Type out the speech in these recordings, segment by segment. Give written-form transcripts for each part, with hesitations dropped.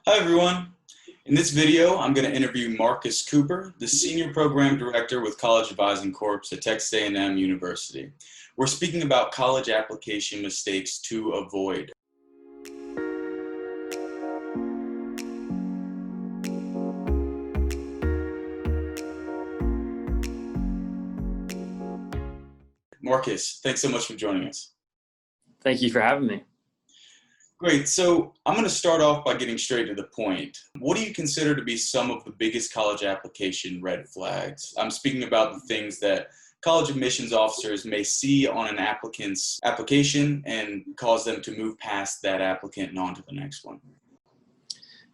Hi everyone. In this video, I'm going to interview Marcus Cooper, the Senior Program Director with College Advising Corps at Texas A&M University. We're speaking about college application mistakes to avoid. Marcus, thanks so much for joining us. Thank you for having me. Great. So I'm going to start off by getting straight to the point. What do you consider to be some of the biggest college application red flags? I'm speaking about the things that college admissions officers may see on an applicant's application and cause them to move past that applicant and on to the next one.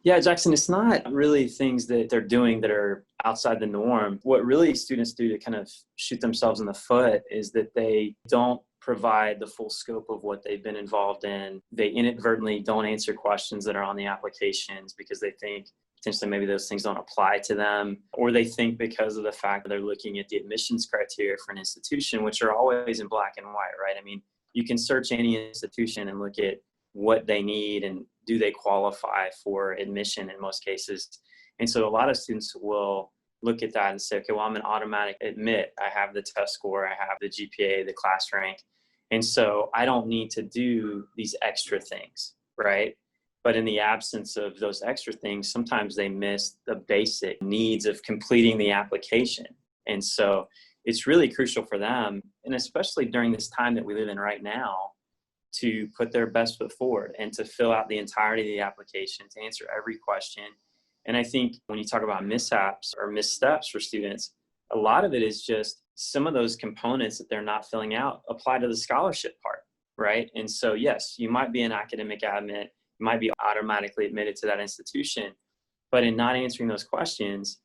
Yeah, Jackson, it's not really things that they're doing that are outside the norm. What really students do to kind of shoot themselves in the foot is that they don't provide the full scope of what they've been involved in. They inadvertently don't answer questions that are on the applications because they think potentially maybe those things don't apply to them, or they think because of the fact that they're looking at the admissions criteria for an institution, which are always in black and white, right? I mean, you can search any institution and look at what they need and do they qualify for admission in most cases. And so a lot of students will look at that and say, okay, well, I'm an automatic admit. I have the test score, I have the GPA, the class rank. And so I don't need to do these extra things, right? But in the absence of those extra things, sometimes they miss the basic needs of completing the application. And so it's really crucial for them, and especially during this time that we live in right now, to put their best foot forward and to fill out the entirety of the application, to answer every question. And I think when you talk about mishaps or missteps for students, a lot of it is just some of those components that they're not filling out apply to the scholarship part, right? And so, yes, you might be an academic admit, you might be automatically admitted to that institution, but in not answering those questions,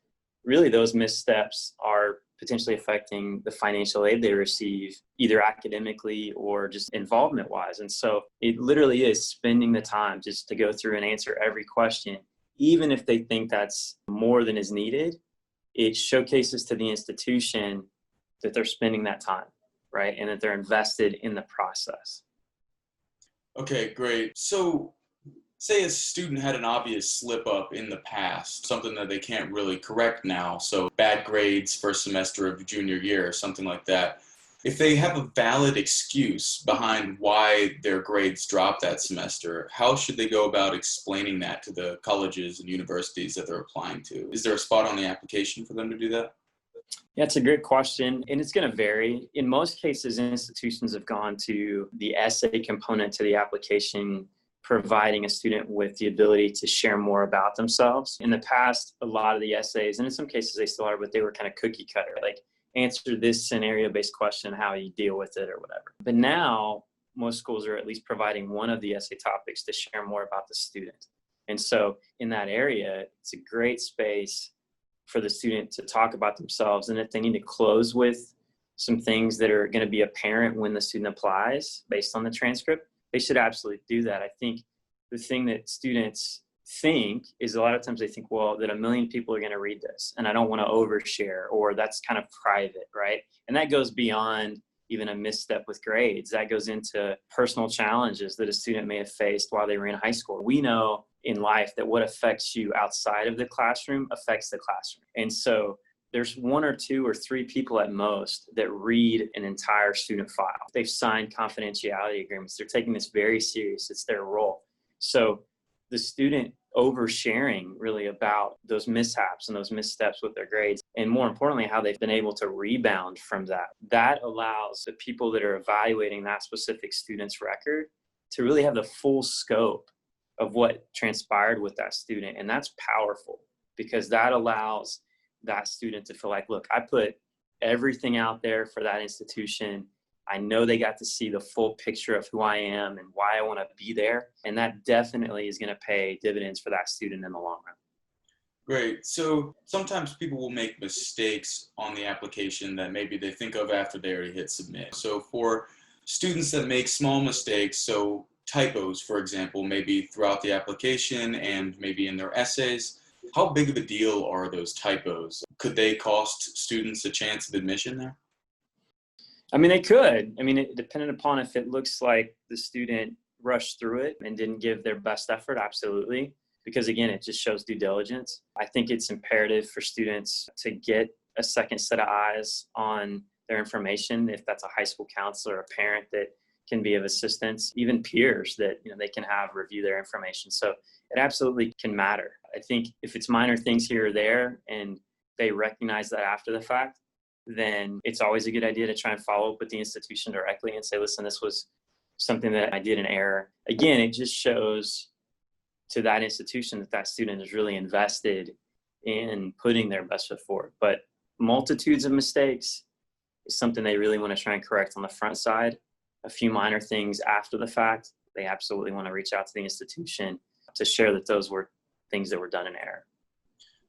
really those missteps are potentially affecting the financial aid they receive, either academically or just involvement wise. And so it literally is spending the time just to go through and answer every question, even if they think that's more than is needed. It showcases to the institution that they're spending that time, right? And that they're invested in the process. Okay, great. So say a student had an obvious slip up in the past, something that they can't really correct now, so bad grades first semester of junior year or something like that. If they have a valid excuse behind why their grades dropped that semester, how should they go about explaining that to the colleges and universities that they're applying to? Is there a spot on the application for them to do that? Yeah, it's a great question, and it's going to vary. In most cases, institutions have gone to the essay component to the application, providing a student with the ability to share more about themselves. In the past, a lot of the essays, and in some cases they still are, but they were kind of cookie cutter, like answer this scenario-based question, how you deal with it or whatever. But now, most schools are at least providing one of the essay topics to share more about the student. And so in that area, it's a great space for the student to talk about themselves. And if they need to close with some things that are going to be apparent when the student applies based on the transcript, they should absolutely do that. I think the thing that students think is a lot of times they think, well, that a million people are going to read this and I don't want to overshare, or that's kind of private, right? And that goes beyond even a misstep with grades. That goes into personal challenges that a student may have faced while they were in high school. We know in life that what affects you outside of the classroom affects the classroom. And so there's one or two or three people at most that read an entire student file. They've signed confidentiality agreements. They're taking this very serious. It's their role. So the student oversharing really about those mishaps and those missteps with their grades, and more importantly, how they've been able to rebound from that allows the people that are evaluating that specific student's record to really have the full scope of what transpired with that student. And that's powerful because that allows that student to feel like, look, I put everything out there for that institution. I know they got to see the full picture of who I am and why I want to be there. And that definitely is going to pay dividends for that student in the long run. Great. So sometimes people will make mistakes on the application that maybe they think of after they already hit submit. So for students that make small mistakes, so typos, for example, maybe throughout the application and maybe in their essays, how big of a deal are those typos? Could they cost students a chance of admission there? I mean, they could. I mean, it depended upon if it looks like the student rushed through it and didn't give their best effort, absolutely. because again, it just shows due diligence. I think it's imperative for students to get a second set of eyes on their information. If that's a high school counselor, a parent that can be of assistance, even peers that they can have review their information. So it absolutely can matter. I think if it's minor things here or there and they recognize that after the fact, then it's always a good idea to try and follow up with the institution directly and say, listen, this was something that I did in error. Again, it just shows to that institution that that student is really invested in putting their best foot forward. But multitudes of mistakes is something they really want to try and correct on the front side. A few minor things after the fact, they absolutely want to reach out to the institution to share that those were things that were done in error.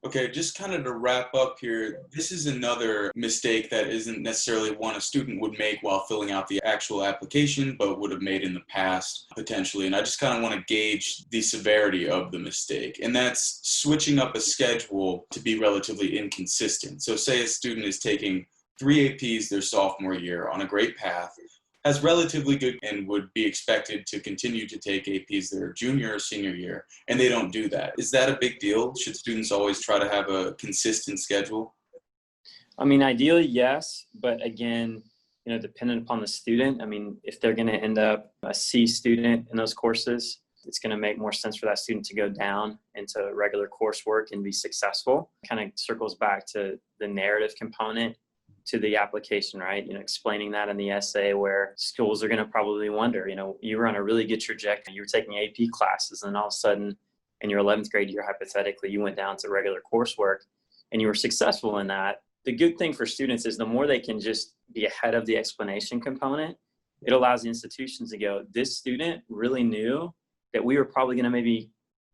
Okay, just kind of to wrap up here, this is another mistake that isn't necessarily one a student would make while filling out the actual application, but would have made in the past potentially. And I just kind of want to gauge the severity of the mistake. And that's switching up a schedule to be relatively inconsistent. So say a student is taking 3 APs their sophomore year on a great path, has relatively good and would be expected to continue to take APs their junior or senior year, and they don't do that. Is that a big deal? Should students always try to have a consistent schedule? I mean, ideally, yes, but again, dependent upon the student. I mean, if they're going to end up a C student in those courses, it's going to make more sense for that student to go down into regular coursework and be successful. Kind of circles back to the narrative component to the application, right? Explaining that in the essay, where schools are going to probably wonder, you were on a really good trajectory. You were taking AP classes, and all of a sudden in your 11th grade year, hypothetically, you went down to regular coursework and you were successful in that. The good thing for students is the more they can just be ahead of the explanation component, it allows the institutions to go, this student really knew that we were probably going to maybe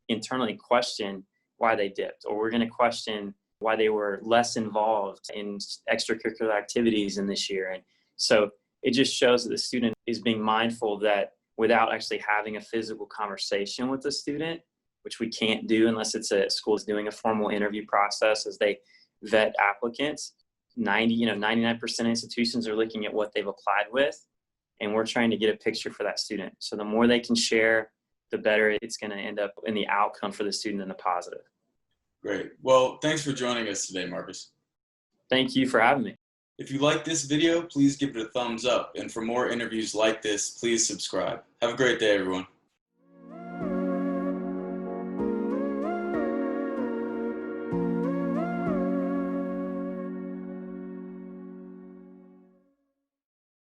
internally question why they dipped, or we're going to question why they were less involved in extracurricular activities in this year. And so it just shows that the student is being mindful that without actually having a physical conversation with the student, which we can't do unless it's a school is doing a formal interview process as they vet applicants. 99% of institutions are looking at what they've applied with, and we're trying to get a picture for that student. So the more they can share, the better it's going to end up in the outcome for the student in the positive. Great. Well, thanks for joining us today, Marcus. Thank you for having me. If you like this video, please give it a thumbs up. And for more interviews like this, please subscribe. Have a great day, everyone.